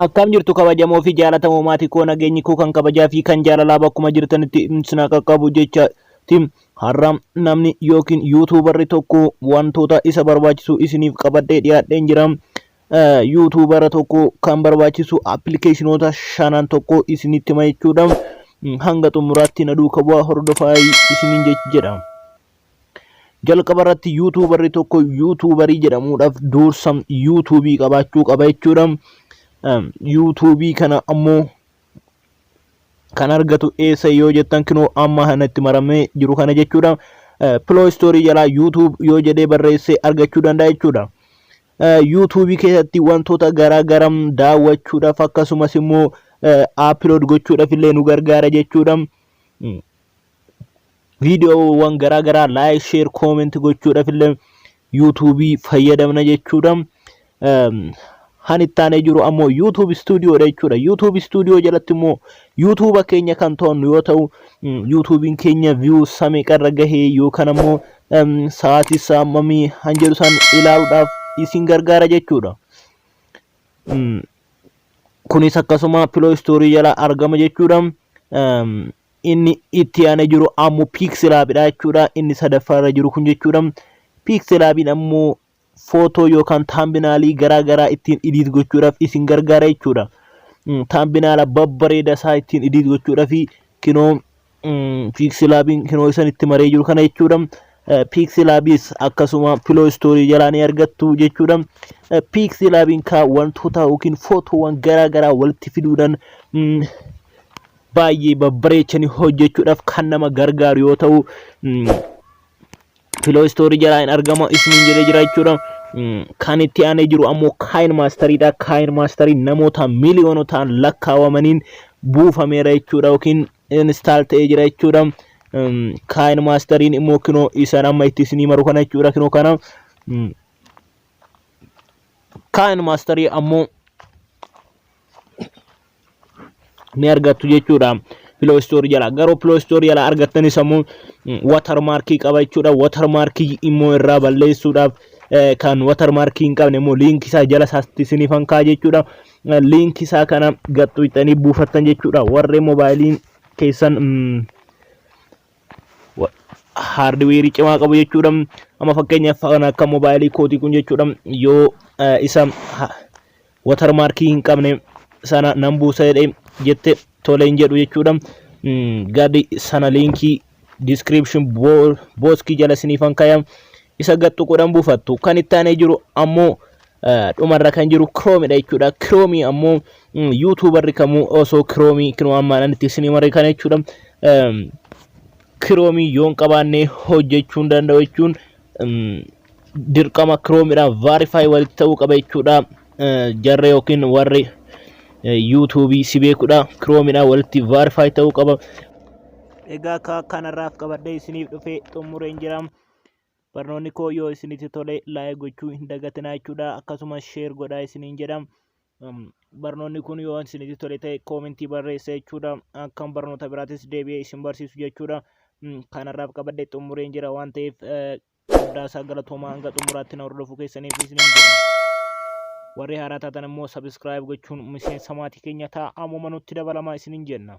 Akkam jirtu kabajamoo fi jaallatamoo maatii koo nageenyi koo kan kabajaa fi kan jaalalaa bakkuma jirtanitti sina qaqqabu jecha har'a namni yookiin yuutuubarri tokko wantoota isa barbaachisu isiniif qabadhee dhiyaadheen jira. Yuutuubara tokko kan barbaachisu appilikeeshinoota 5 tokko isinitti hima jechuudha. Hanga xumuraatti na duukaa bu'aa hordofaa isiniin jedha. Jalqaba irratti yuutuubarri tokko yuutuubarii jedhamuudhaaf dursa yuutuubii qabaachuu qaba jechuudha. YouTube kana ammoo kan argatu eessa yoo jettan kinoo amma kanatti maramee jiru kana jechuudha. Play Store jalaa YouTube yoo jedhee barreessee argachuu danda'a jechuudha. YouTube keessatti wantoota garaa daawwachuudhaaf akkasumas immoo upload gochuudhaaf illee nu gargaara jechuudha. Viidiyoowwan garaa like, share, comment gochuudhaaf illee YouTube fayyadamna jechuudha. Hanittaanee jiru ammoo YouTube Studio dha jechuudha. YouTube Studio jalatti immoo YouTube keenya kan to'annu yoo ta'u, YouTubein keenya view samii qarra gahee yookaan ammoo sa'aatii saamamii hanjedhu san ilaaluudhaaf isin gargaara jechuudha. Kunis akkasuma Play Store jala argama jechuudha. Inni itti aanee jiru ammoo Pixelab dha jechuudha. Inni sadaffaarra jiru kun jechuudha. Pixelabin ammoo footoo yookaan thumbnailii garaa ittiin edit gochuudhaaf isin gargaara jechuudha. Thumbnaila babbareeda isaa ittiin edit gochuudhaaf kinoo Pixelabin kinoo isan itti maree jiru kana jechuudha. Pixelabis akkasuma Play Store jalaa ni argattu jechuudha. Pixelabin ka wantoota yookiin footoowwan garaa walitti fiduudhaan baay'ee babbareechanii hojjechuudhaaf kan nama gargaaru yoo ta'u, Play Store jalaa argama isiniin jedhee jira jechuudha. Kan itti aanee jiru ammoo KineMaster dha. KineMaster namoota miiliyoonotaan lakkaawamaniin buufameera jechuudha yookiin install ta'ee jira jechuudha. KineMasterin immoo kinoo isaan amma itti isinii maru kana jechuudha. Kinoo kana KineMaster ammoo ni argattu jechuudha. Play Store jala garuu Play Store jala argattanis ammoo watermarkii qaba jechuudha. Watermarkii immoo irraa balleessuudhaaf kan watermarkii hin qabne immoo link isaa jala isaatti isiniif hankaa jechuudha. Link isaa kana gaxxuuxanii buufattan jechuudha. Warri moobaayiliin keessan hardware cimaa qabu jechuudha. Amma fakkeenyaaf kan akka moobaayilii kootii kun jechuudha. Yoo isa watermarkii hin qabne sana nan buusa jette toleen jedhu jechuudha. Gadi sana linkii description box jala isiniif hankaayam isa gaxxuquudhaan buufattu. Kan itti aanee jiru ammoo dhumarra kan jiru Chrome dha jechuudha. Chrome ammoo YouTuberri kamuu osoo Chrome kinoo ammaan itti isinii maree kana jechuudha. Chrome yoon qabaanne hojjechuu hin danda'u jechuun dirqama Chrome dhaan verify walitti ta'uu qaba jechuudha. Jarre yookiin warri YouTube si beekudha. Chrome dhaan walitti verify ta'uu qaba. Egaa kanarraaf qabadhee isiniif dhufee xumureen jira. Barnoonni koo yoo isinitti tole like gochuu hin dagatinaa jechuudha. Akkasumas share godhaa isiniin jedha. Barnoonni kun yoo isinitti tole ta'e commentii barreessa jechuudha. Akkam barnoota biraatis deebi'ee isin barsiisu jechuudha. Kanarraaf qabadhee xumureen jira waan ta'eef guddaa galatoomaa hanga xumuraatti na hordofuu keessaniif isiniin jedha. Warri haaraa taatan immoo subscribe gochuun miseensa maatii keenya ta'a. Ammuma nutti dabalamaa isiniin jenna.